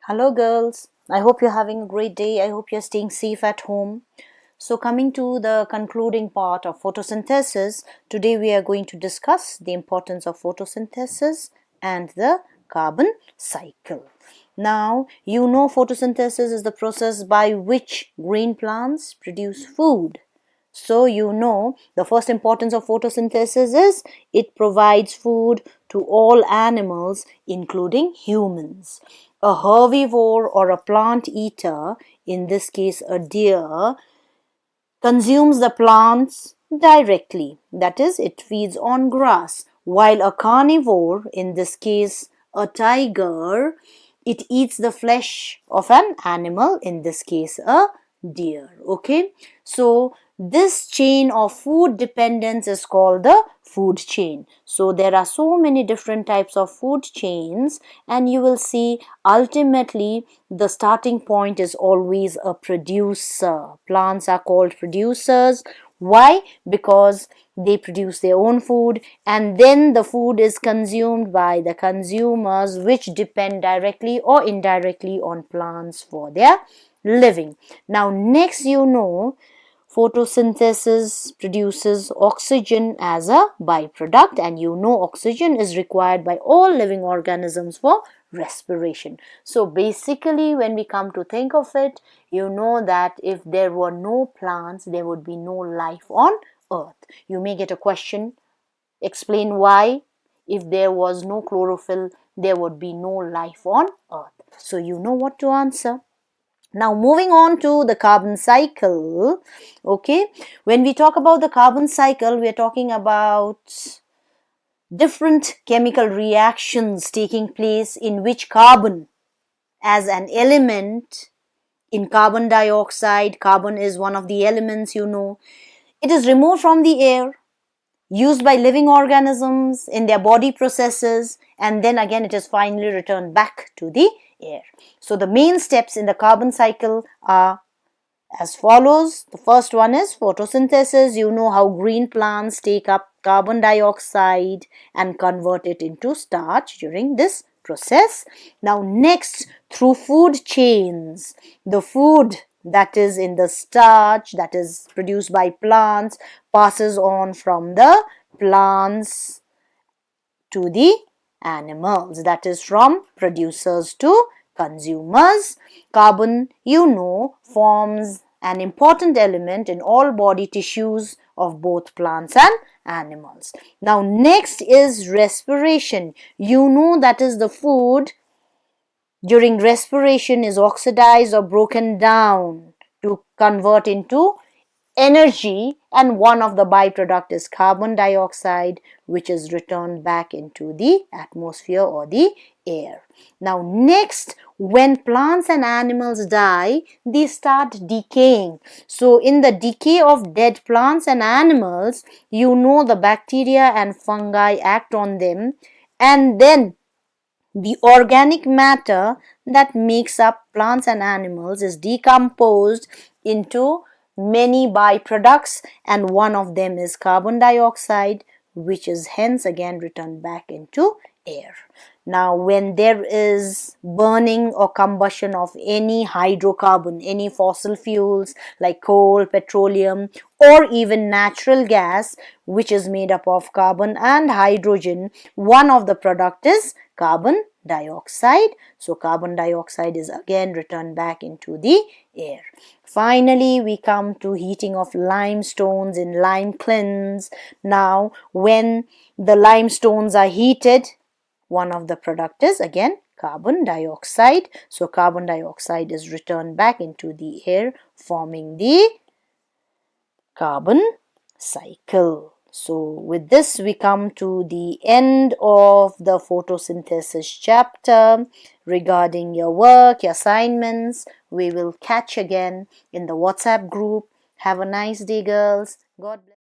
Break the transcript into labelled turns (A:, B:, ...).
A: Hello girls, I hope you're having a great day. I hope you're staying safe at home. So coming to the concluding part of photosynthesis, today we are going to discuss the importance of photosynthesis and the carbon cycle. Now, you know photosynthesis is the process by which green plants produce food. So you know the first importance of photosynthesis is it provides food to all animals including humans. A herbivore or a plant eater, in this case a deer, consumes the plants directly, that is, it feeds on grass, while a carnivore, in this case a tiger, it eats the flesh of an animal, in this case a deer. Okay, so this chain of food dependence is called the food chain. So there are so many different types of food chains, and you will see ultimately the starting point is always a producer. Plants are called producers. Why? Because they produce their own food, and then the food is consumed by the consumers, which depend directly or indirectly on plants for their living. Now next, you know, photosynthesis produces oxygen as a byproduct, and you know oxygen is required by all living organisms for respiration. So basically, when we come to think of it, you know that if there were no plants, there would be no life on earth. You may get a question, explain why. If there was no chlorophyll, there would be no life on earth. So you know what to answer. Now moving on to the carbon cycle. Okay, when we talk about the carbon cycle, we are talking about different chemical reactions taking place in which carbon as an element in carbon dioxide, carbon is one of the elements, you know, it is removed from the air, used by living organisms in their body processes, and then again it is finally returned back to the air. So the main steps in the carbon cycle are as follows. The first one is photosynthesis. You know how green plants take up carbon dioxide and convert it into starch during this process. Now next, through food chains, the food that is in the starch that is produced by plants passes on from the plants to the animals, that is from producers to consumers. Carbon, you know, forms an important element in all body tissues of both plants and animals. Now next is respiration. You know that is the food during respiration is oxidized or broken down to convert into energy, and one of the byproduct is carbon dioxide, which is returned back into the atmosphere or the air. Now next, when plants and animals die, they start decaying. So in the decay of dead plants and animals, you know the bacteria and fungi act on them, and then the organic matter that makes up plants and animals is decomposed into many byproducts, and one of them is carbon dioxide, which is hence again returned back into air. Now when there is burning or combustion of any hydrocarbon, any fossil fuels like coal, petroleum, or even natural gas, which is made up of carbon and hydrogen, one of the product is carbon dioxide. So carbon dioxide is again returned back into the air. Finally, we come to heating of limestones in lime kilns. Now when the limestones are heated, one of the product is again carbon dioxide. So carbon dioxide is returned back into the air, forming the carbon cycle. So with this we come to the end of the photosynthesis chapter. Regarding your work, your assignments, we will catch again in the WhatsApp group. Have a nice day, girls. God bless.